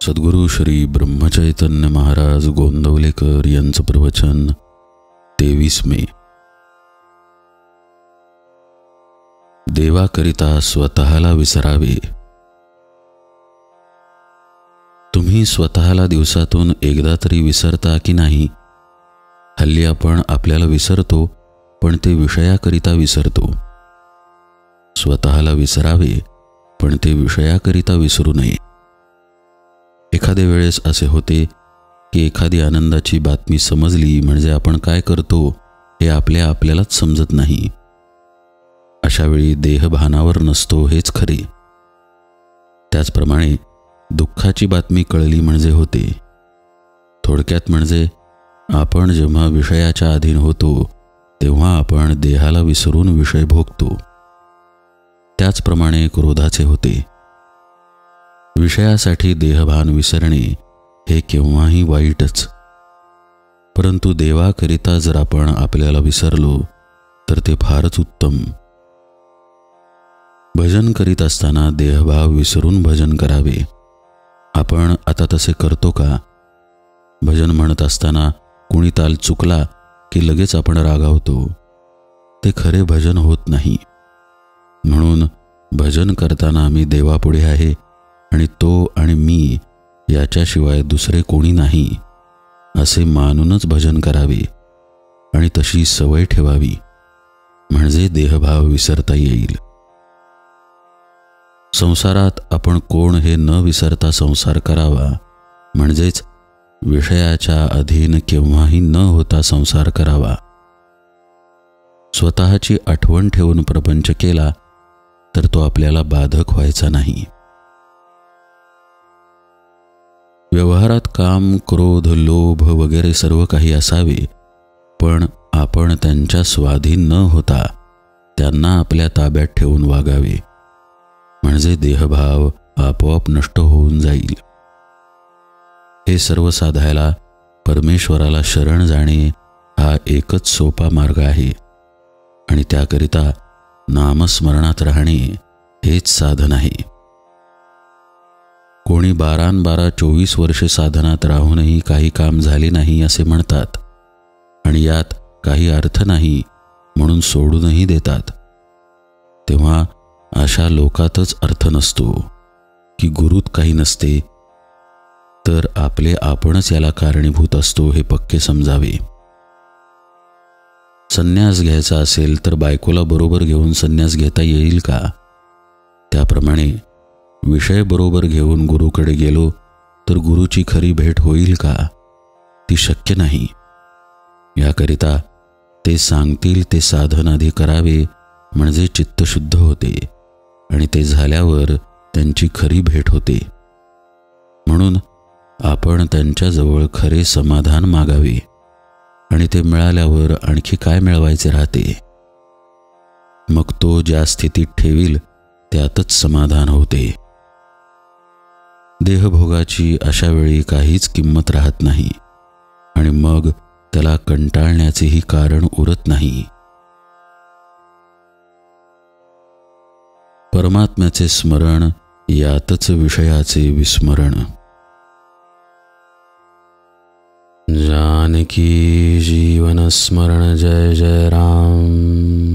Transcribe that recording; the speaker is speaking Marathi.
सद्गुरू श्री ब्रह्मचैतन्य महाराज गोंदवलेकर यांचं प्रवचन 23 मे. देवाकरिता स्वतःला विसरावे. तुम्ही स्वतःला दिवसातून एकदा तरी विसरता की नाही? हल्ली आपण आपल्याला विसरतो, पण ते विषयाकरिता विसरतो. स्वतःला विसरावे, पण ते विषयाकरिता विसरू नये. एखाद्या वेळेस असे होते की एखादी आनंदाची बातमी समजली म्हणजे आपण काय करतो हे आपल्यालाच समजत नाही. अशावेळी देहभानावर नसतो हेच खरे. त्याचप्रमाणे दुःखाची बातमी कळली म्हणजे होते. थोडक्यात म्हणजे आपण जेव्हा विषयाच्या अधीन होतो तेव्हा आपण देहाला विसरून विषय भोगतो. त्याचप्रमाणे क्रोधाचे होते. विषयासाठी देहभान विसरणे हे केव्हाही वाईटच. परंतु देवाकरिता जर आपण आपल्याला विसरलो तर ते फारच उत्तम. भजन करीत असताना देहभाव विसरून भजन करावे. आपण आता तसे करतो का? भजन म्हणत असताना कुणी ताल चुकला की लगेच आपण रागावतो. ते खरे भजन होत नाही. म्हणून भजन करताना मी देवापुढे आहे आणि तो आणि मी याच्याशिवाय दुसरे कोणी नाही असे मानूनच भजन करावे आणि तशी सवय ठेवावी, म्हणजे देहभाव विसरता येईल. संसारात आपण कोण हे न विसरता संसार करावा, म्हणजेच विषयाच्या अधीन केव्हाही न होता संसार करावा. स्वतःची आठवण ठेवून प्रपंच केला तर तो आपल्याला बाधक व्हायचा नाही. व्यवहारात काम, क्रोध, लोभ वगैरे सर्व काही असावे, पण आपण त्यांच्या स्वाधीन न होता त्यांना आपल्या ताब्यात ठेवून वागावे, म्हणजे देहभाव आपोआप नष्ट होऊन जाईल. हे सर्व साधायला परमेश्वराला शरण जाणे हा एकच सोपा मार्ग आहे आणि त्याकरिता नामस्मरणात राहणे हेच साधन आहे. कोणी 12-24 वर्षे साधनात राहूनही काही काम झाले नाही असे म्हणतात आणि यात काही अर्थ नाही म्हणून सोडूनही देतात. तेव्हा अशा लोकातच अर्थ नसतो की गुरूत काही नसते, तर आपणच याला कारणीभूत असतो हे पक्के समजावे. संन्यास घ्यायचा असेल तर बायकोला बरोबर घेऊन संन्यास घेता येईल का? त्याप्रमाणे विषय बरोबर घेऊन गुरुकडे गेलो तर गुरुची खरी भेट होईल का? ती शक्य नाही. याकरिता ते सांगतील ते साधन आधी करावे, म्हणजे चित्त शुद्ध होते आणि ते झाल्यावर त्यांची खरी भेट होते. म्हणून आपण त्यांच्याजवळ खरे समाधान मागावे आणि ते मिळाल्यावर आणखी काय मिळवायचे राहते. मग तो ज्या स्थितीत ठेवील त्यातच समाधान होते. देहभोगाची अशा वेळी काहीच किंमत राहत नाही आणि मग त्याला कंटाळण्याचेही कारण उरत नाही. परमात्म्याचे स्मरण यातच विषयाचे विस्मरण. जानकी जीवन स्मरण जय जय राम.